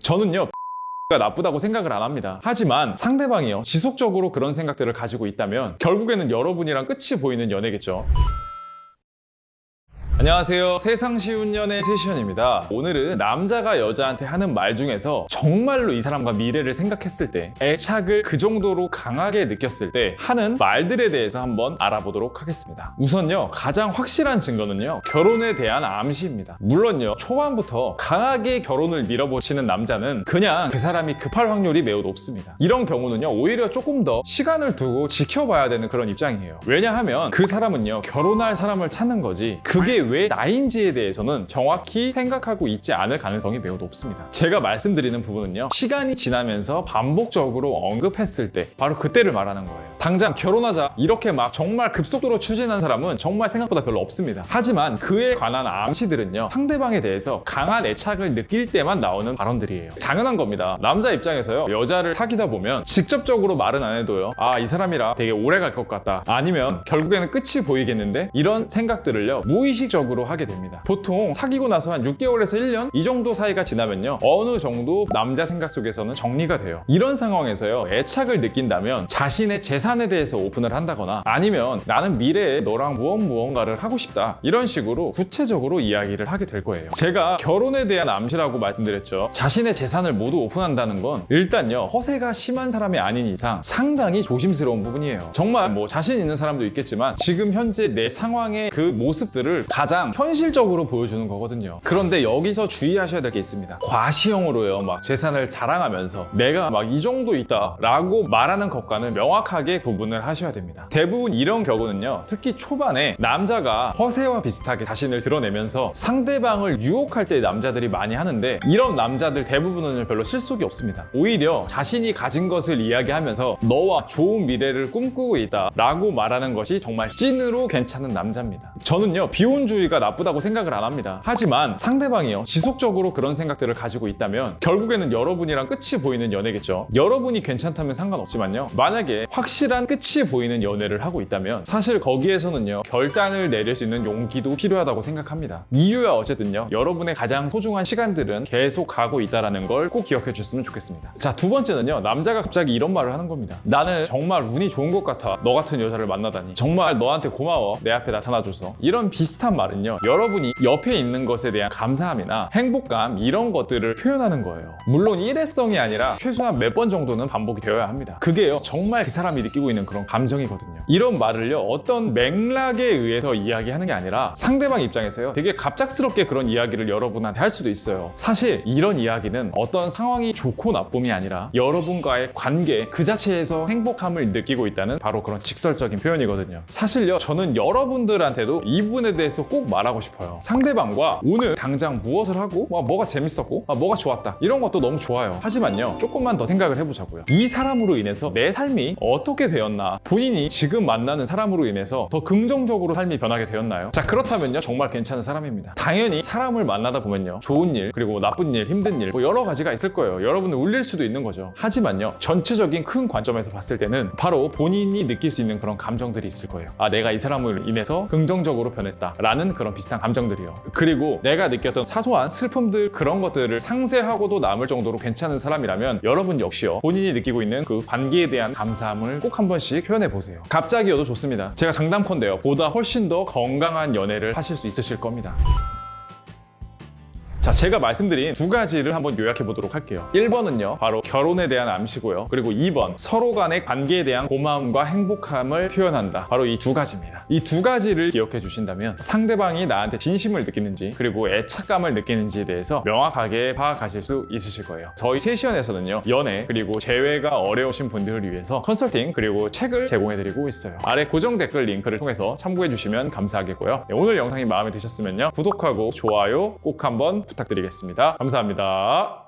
저는요 가 나쁘다고 생각을 안 합니다. 하지만 상대방이요 지속적으로 그런 생각들을 가지고 있다면 결국에는 여러분이랑 끝이 보이는 연애겠죠. 안녕하세요. 세상 쉬운 연애 세시언입니다. 오늘은 남자가 여자한테 하는 말 중에서 정말로 이 사람과 미래를 생각했을 때, 애착을 그 정도로 강하게 느꼈을 때 하는 말들에 대해서 한번 알아보도록 하겠습니다. 우선요, 가장 확실한 증거는요, 결혼에 대한 암시입니다. 물론요, 초반부터 강하게 결혼을 밀어보시는 남자는 그냥 그 사람이 급할 확률이 매우 높습니다. 이런 경우는요, 오히려 조금 더 시간을 두고 지켜봐야 되는 그런 입장이에요. 왜냐하면 그 사람은요, 결혼할 사람을 찾는 거지, 그게 왜 나인지에 대해서는 정확히 생각하고 있지 않을 가능성이 매우 높습니다. 제가 말씀드리는 부분은요, 시간이 지나면서 반복적으로 언급했을 때 바로 그때를 말하는 거예요. 당장 결혼하자 이렇게 막 정말 급속도로 추진한 사람은 정말 생각보다 별로 없습니다. 하지만 그에 관한 암시들은요, 상대방에 대해서 강한 애착을 느낄 때만 나오는 발언들이에요. 당연한 겁니다. 남자 입장에서요, 여자를 사귀다 보면 직접적으로 말은 안 해도요, 아, 이 사람이랑 되게 오래 갈 것 같다, 아니면 결국에는 끝이 보이겠는데, 이런 생각들을요 무의식적으로 하게 됩니다. 보통 사귀고 나서 한 6개월에서 1년 이 정도 사이가 지나면요, 어느 정도 남자 생각 속에서는 정리가 돼요. 이런 상황에서요, 애착을 느낀다면 자신의 재산에 대해서 오픈을 한다거나, 아니면 나는 미래에 너랑 무언가를 하고 싶다, 이런 식으로 구체적으로 이야기를 하게 될 거예요. 제가 결혼에 대한 암시라고 말씀드렸죠. 자신의 재산을 모두 오픈한다는 건 일단요, 허세가 심한 사람이 아닌 이상 상당히 조심스러운 부분이에요. 정말 뭐 자신 있는 사람도 있겠지만 지금 현재 내 상황의 그 모습들을 가장 현실적으로 보여주는 거거든요. 그런데 여기서 주의하셔야 될 게 있습니다. 과시형으로요, 막 재산을 자랑하면서 내가 막 이 정도 있다 라고 말하는 것과는 명확하게 구분을 하셔야 됩니다. 대부분 이런 경우는요, 특히 초반에 남자가 허세와 비슷하게 자신을 드러내면서 상대방을 유혹할 때 남자들이 많이 하는데, 이런 남자들 대부분은 별로 실속이 없습니다. 오히려 자신이 가진 것을 이야기하면서 너와 좋은 미래를 꿈꾸고 있다 라고 말하는 것이 정말 찐으로 괜찮은 남자입니다. 저는요, 비혼주의가 나쁘다고 생각을 안 합니다. 하지만 상대방이요, 지속적으로 그런 생각들을 가지고 있다면 결국에는 여러분이랑 끝이 보이는 연애겠죠. 여러분이 괜찮다면 상관없지만요, 만약에 확실한 끝이 보이는 연애를 하고 있다면 사실 거기에서는요, 결단을 내릴 수 있는 용기도 필요하다고 생각합니다. 이유야 어쨌든요, 여러분의 가장 소중한 시간들은 계속 가고 있다는 걸 꼭 기억해 주셨으면 좋겠습니다. 자, 두 번째는요, 남자가 갑자기 이런 말을 하는 겁니다. 나는 정말 운이 좋은 것 같아, 너 같은 여자를 만나다니. 정말 너한테 고마워, 내 앞에 나타나줘서. 이런 비슷한 말은요, 여러분이 옆에 있는 것에 대한 감사함이나 행복감, 이런 것들을 표현하는 거예요. 물론 일회성이 아니라 최소한 몇 번 정도는 반복이 되어야 합니다. 그게요, 정말 그 사람이 느끼고 있는 그런 감정이거든요. 이런 말을요, 어떤 맥락에 의해서 이야기하는 게 아니라 상대방 입장에서요, 되게 갑작스럽게 그런 이야기를 여러분한테 할 수도 있어요. 사실 이런 이야기는 어떤 상황이 좋고 나쁨이 아니라 여러분과의 관계 그 자체에서 행복함을 느끼고 있다는 바로 그런 직설적인 표현이거든요. 사실요, 저는 여러분들한테도 이 부분에 대해서 꼭 말하고 싶어요. 상대방과 오늘 당장 무엇을 하고 뭐가 재밌었고 뭐가 좋았다, 이런 것도 너무 좋아요. 하지만요, 조금만 더 생각을 해보자고요. 이 사람으로 인해서 내 삶이 어떻게 되었나, 본인이 지금 만나는 사람으로 인해서 더 긍정적으로 삶이 변하게 되었나요? 자, 그렇다면요, 정말 괜찮은 사람입니다. 당연히 사람을 만나다 보면요, 좋은 일, 그리고 나쁜 일, 힘든 일, 여러 가지가 있을 거예요. 여러분을 울릴 수도 있는 거죠. 하지만요, 전체적인 큰 관점에서 봤을 때는 바로 본인이 느낄 수 있는 그런 감정들이 있을 거예요. 아, 내가 이 사람을 인해서 긍정적으로 변했다 라는 그런 비슷한 감정들이요. 그리고 내가 느꼈던 사소한 슬픔들, 그런 것들을 상쇄하고도 남을 정도로 괜찮은 사람이라면 여러분 역시요, 본인이 느끼고 있는 그 관계에 대한 감사함을 꼭 한 번씩 표현해 보세요. 갑자기여도 좋습니다. 제가 장담컨대요, 보다 훨씬 더 건강한 연애를 하실 수 있으실 겁니다. 자, 제가 말씀드린 두 가지를 한번 요약해 보도록 할게요. 1번은요, 바로 결혼에 대한 암시고요. 그리고 2번, 서로 간의 관계에 대한 고마움과 행복함을 표현한다. 바로 이 두 가지입니다. 이 두 가지를 기억해 주신다면 상대방이 나한테 진심을 느끼는지, 그리고 애착감을 느끼는지에 대해서 명확하게 파악하실 수 있으실 거예요. 저희 세시언에서는요, 연애 그리고 재회가 어려우신 분들을 위해서 컨설팅 그리고 책을 제공해 드리고 있어요. 아래 고정 댓글 링크를 통해서 참고해 주시면 감사하겠고요. 네, 오늘 영상이 마음에 드셨으면요, 구독하고 좋아요 꼭 한번 부탁드리겠습니다. 감사합니다.